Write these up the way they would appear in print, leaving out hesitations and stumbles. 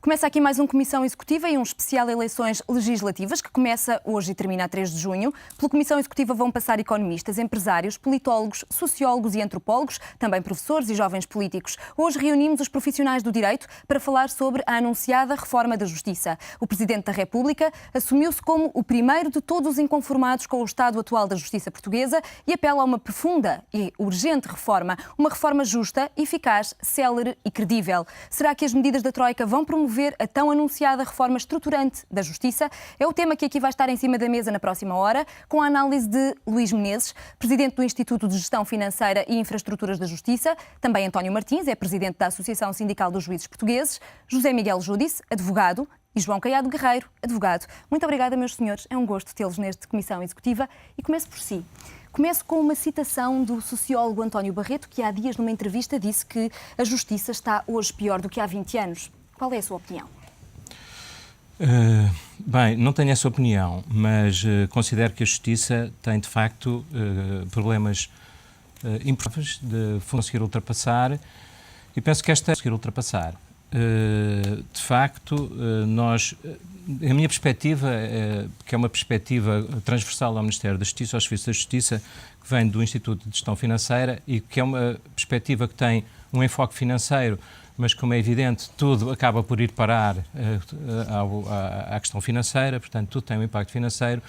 Começa aqui mais um Comissão Executiva e um especial eleições legislativas que começa hoje e termina a 3 de junho. Pela Comissão Executiva vão passar economistas, empresários, politólogos, sociólogos e antropólogos, também professores e jovens políticos. Hoje reunimos os profissionais do direito para falar sobre a anunciada reforma da Justiça. O Presidente da República assumiu-se como o primeiro de todos os inconformados com o estado atual da Justiça portuguesa e apela a uma profunda e urgente reforma, uma reforma justa, eficaz, célere e credível. Será que as medidas da Troika vão promover a tão anunciada reforma estruturante da Justiça? É o tema que aqui vai estar em cima da mesa na próxima hora, com a análise de Luís Menezes, Presidente do Instituto de Gestão Financeira e Infraestruturas da Justiça, também António Martins, é Presidente da Associação Sindical dos Juízes Portugueses, José Miguel Júdice, advogado, e João Caiado Guerreiro, advogado. Muito obrigada, meus senhores. É um gosto tê-los neste Comissão Executiva e começo por si. Começo com uma citação do sociólogo António Barreto, que há dias numa entrevista disse que a Justiça está hoje pior do que há 20 anos. Qual é a sua opinião? Bem, não tenho essa opinião, mas considero que a Justiça tem, de facto, problemas improváveis de conseguir ultrapassar e penso que esta é conseguir ultrapassar. De facto, a minha perspectiva, que é uma perspectiva transversal ao Ministério da Justiça, ao Serviço da Justiça, que vem do Instituto de Gestão Financeira e que é uma perspectiva que tem um enfoque financeiro, mas, como é evidente, tudo acaba por ir parar à questão financeira, portanto, tudo tem um impacto financeiro.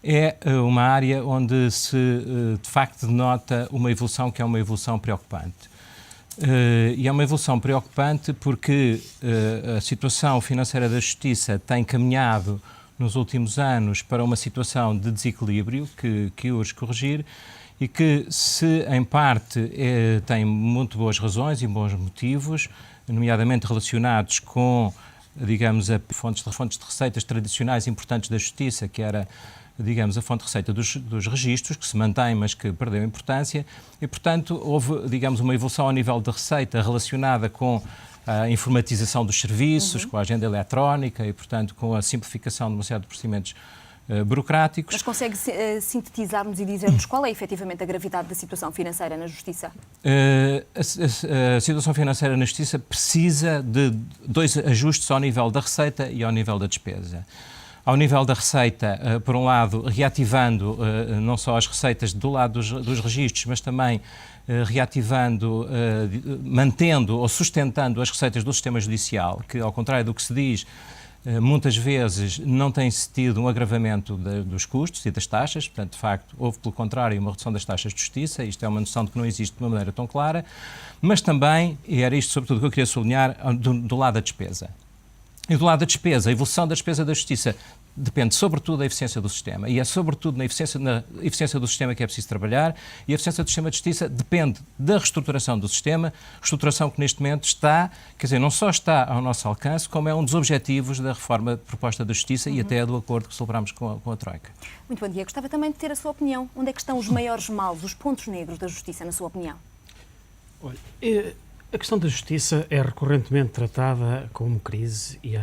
É uma área onde se, de facto, denota uma evolução que é uma evolução preocupante. E é uma evolução preocupante porque a situação financeira da Justiça tem caminhado nos últimos anos para uma situação de desequilíbrio que urge corrigir e que, se em parte tem muito boas razões e bons motivos, nomeadamente relacionados com, digamos, fontes de receitas tradicionais importantes da Justiça, que era, digamos, a fonte de receita dos registros, que se mantém, mas que perdeu importância, e, portanto, houve, digamos, uma evolução ao nível de receita relacionada com a informatização dos serviços, com a agenda eletrónica e, portanto, com a simplificação de uma série de procedimentos burocráticos. Mas consegue sintetizar-nos e dizer-nos qual é efetivamente a gravidade da situação financeira na Justiça? A situação financeira na Justiça precisa de dois ajustes ao nível da receita e ao nível da despesa. Ao nível da receita, por um lado, reativando não só as receitas do lado dos registros, mas também reativando, mantendo ou sustentando as receitas do sistema judicial, que, ao contrário do que se diz, muitas vezes não tem-se tido um agravamento dos custos e das taxas, portanto, de facto, houve, pelo contrário, uma redução das taxas de justiça, isto é uma noção de que não existe de uma maneira tão clara, mas também, e era isto sobretudo que eu queria sublinhar, do lado da despesa. E do lado da despesa, a evolução da despesa da Justiça depende sobretudo da eficiência do sistema e é sobretudo na eficiência do sistema que é preciso trabalhar e a eficiência do sistema de justiça depende da reestruturação do sistema, reestruturação que neste momento está, quer dizer, não só está ao nosso alcance, como é um dos objetivos da reforma proposta da Justiça e até do acordo que celebramos com a Troika. Muito bom dia. Gostava também de ter a sua opinião. Onde é que estão os maiores males, os pontos negros da Justiça, na sua opinião? Olha, a questão da Justiça é recorrentemente tratada como crise e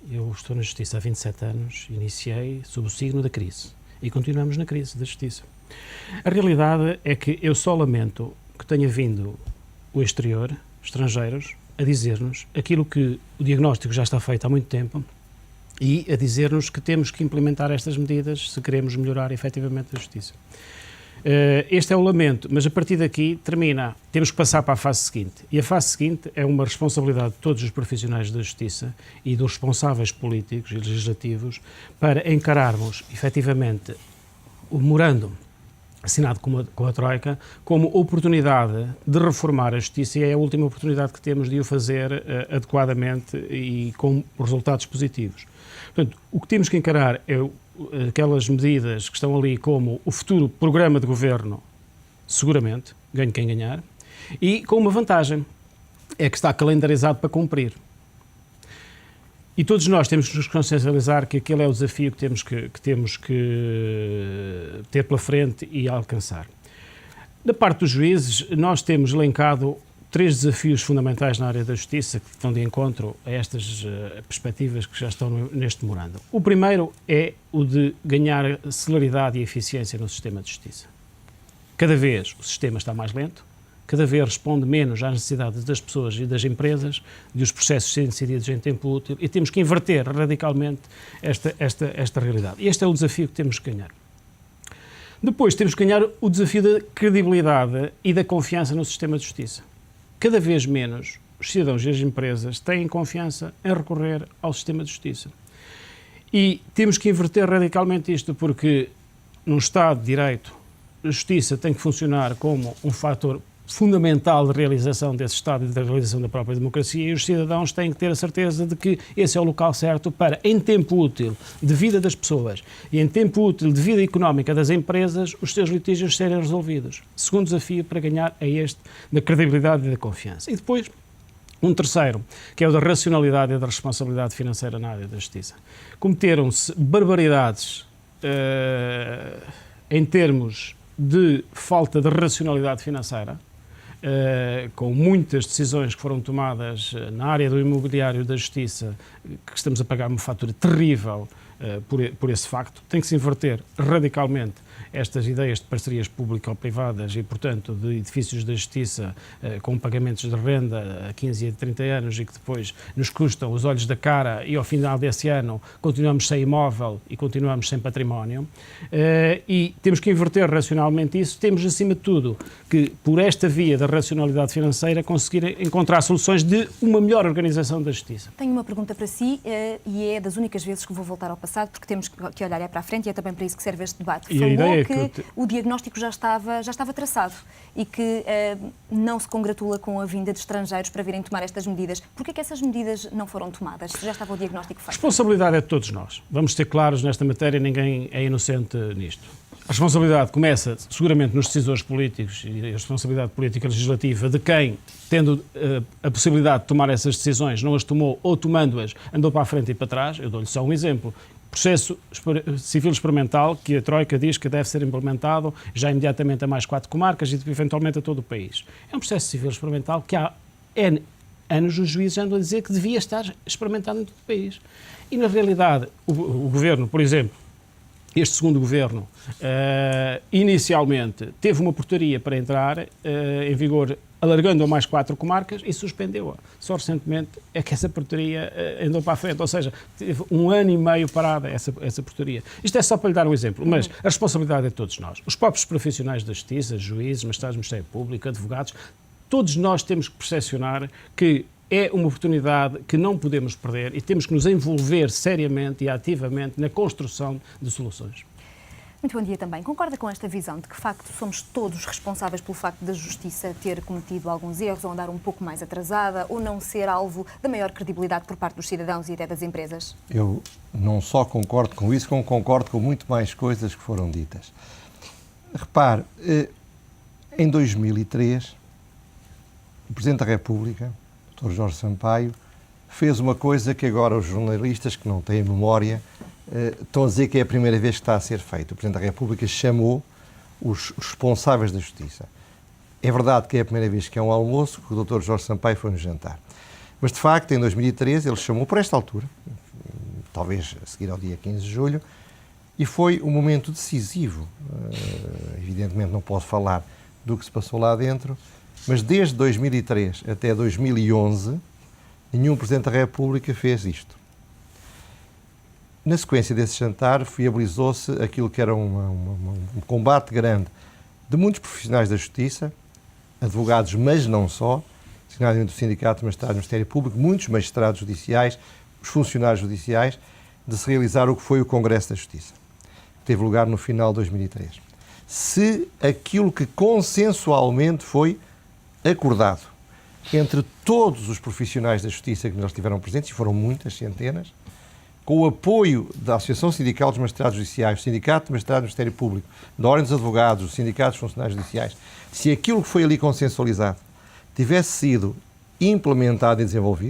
eu estou na Justiça há 27 anos, iniciei sob o signo da crise e continuamos na crise da Justiça. A realidade é que eu só lamento que tenha vindo o exterior, estrangeiros, a dizer-nos aquilo que o diagnóstico já está feito há muito tempo e a dizer-nos que temos que implementar estas medidas se queremos melhorar efetivamente a Justiça. Este é o lamento, mas a partir daqui temos que passar para a fase seguinte. E a fase seguinte é uma responsabilidade de todos os profissionais da Justiça e dos responsáveis políticos e legislativos para encararmos efetivamente o memorando assinado com a Troika como oportunidade de reformar a Justiça e é a última oportunidade que temos de o fazer adequadamente e com resultados positivos. Portanto, o que temos que encarar é aquelas medidas que estão ali como o futuro programa de governo, seguramente, ganhe quem ganhar, e com uma vantagem, é que está calendarizado para cumprir. E todos nós temos que nos consciencializar que aquele é o desafio que temos que ter pela frente e alcançar. Da parte dos juízes, nós temos elencado 3 desafios fundamentais na área da Justiça que estão de encontro a estas perspectivas que já estão neste memorando. O primeiro é o de ganhar celeridade e eficiência no sistema de Justiça. Cada vez o sistema está mais lento, cada vez responde menos às necessidades das pessoas e das empresas, de os processos serem decididos em tempo útil, e temos que inverter radicalmente esta realidade. E este é o desafio que temos que ganhar. Depois temos que ganhar o desafio da credibilidade e da confiança no sistema de justiça. Cada vez menos os cidadãos e as empresas têm confiança em recorrer ao sistema de justiça. E temos que inverter radicalmente isto, porque num Estado de Direito, a justiça tem que funcionar como um fator fundamental de realização desse Estado e da realização da própria democracia, e os cidadãos têm que ter a certeza de que esse é o local certo para, em tempo útil de vida das pessoas e em tempo útil de vida económica das empresas, os seus litígios serem resolvidos. Segundo desafio para ganhar é este da credibilidade e da confiança. E depois, um terceiro, que é o da racionalidade e da responsabilidade financeira na área da justiça. Cometeram-se barbaridades em termos de falta de racionalidade financeira, com muitas decisões que foram tomadas na área do imobiliário da justiça, que estamos a pagar uma fatura terrível por esse facto. Tem que se inverter radicalmente estas ideias de parcerias público-privadas e, portanto, de edifícios da justiça com pagamentos de renda a 15 e a 30 anos e que depois nos custam os olhos da cara e, ao final desse ano, continuamos sem imóvel e continuamos sem património. E temos que inverter racionalmente isso. Temos, acima de tudo, que, por esta via da racionalidade financeira, conseguir encontrar soluções de uma melhor organização da justiça. Tenho uma pergunta para si e é das únicas vezes que vou voltar ao passado, porque temos que olhar para a frente e é também para isso que serve este debate. E a ideia é que o diagnóstico já estava traçado e que não se congratula com a vinda de estrangeiros para virem tomar estas medidas. Porquê que essas medidas não foram tomadas? Se já estava o diagnóstico feito? A responsabilidade é de todos nós. Vamos ser claros nesta matéria, ninguém é inocente nisto. A responsabilidade começa seguramente nos decisores políticos e a responsabilidade política legislativa de quem, tendo a possibilidade de tomar essas decisões, não as tomou ou tomando-as, andou para a frente e para trás. Eu dou-lhe só um exemplo. Processo civil experimental que a Troika diz que deve ser implementado já imediatamente a mais 4 comarcas e eventualmente a todo o país. É um processo civil experimental que há N anos os juízes andam a dizer que devia estar experimentado em todo o país. E na realidade o Governo, por exemplo, este segundo Governo, inicialmente teve uma portaria para entrar em vigor alargando a mais 4 comarcas e suspendeu-a. Só recentemente é que essa portaria andou para a frente, ou seja, teve 1 ano e meio parada essa portaria. Isto é só para lhe dar um exemplo, mas a responsabilidade é de todos nós. Os próprios profissionais da justiça, juízes, magistrados do Ministério Público, advogados, todos nós temos que percepcionar que é uma oportunidade que não podemos perder e temos que nos envolver seriamente e ativamente na construção de soluções. Muito bom dia também. Concorda com esta visão de que, de facto, somos todos responsáveis pelo facto da Justiça ter cometido alguns erros ou andar um pouco mais atrasada ou não ser alvo da maior credibilidade por parte dos cidadãos e até das empresas? Eu não só concordo com isso, como concordo com muito mais coisas que foram ditas. Repare, em 2003, o Presidente da República, Dr. Jorge Sampaio, fez uma coisa que agora os jornalistas que não têm memória estão a dizer que é a primeira vez que está a ser feito. O Presidente da República chamou os responsáveis da Justiça. É verdade que é a primeira vez que é um almoço, que o Dr. Jorge Sampaio foi no jantar. Mas, de facto, em 2013, ele chamou por esta altura, talvez a seguir ao dia 15 de julho, e foi um momento decisivo. Evidentemente não posso falar do que se passou lá dentro, mas desde 2003 até 2011, nenhum Presidente da República fez isto. Na sequência desse jantar, viabilizou-se aquilo que era um combate grande de muitos profissionais da Justiça, advogados, mas não só, designadamente do Sindicato de Magistrados do Ministério Público, muitos magistrados judiciais, os funcionários judiciais, de se realizar o que foi o Congresso da Justiça, que teve lugar no final de 2003. Se aquilo que consensualmente foi acordado entre todos os profissionais da Justiça que nós estiveram presentes, e foram muitas, centenas, com o apoio da Associação Sindical dos Magistrados Judiciais, do Sindicato de Magistrados do Ministério Público, da Ordem dos Advogados, do Sindicato dos Funcionários Judiciais, se aquilo que foi ali consensualizado tivesse sido implementado e desenvolvido,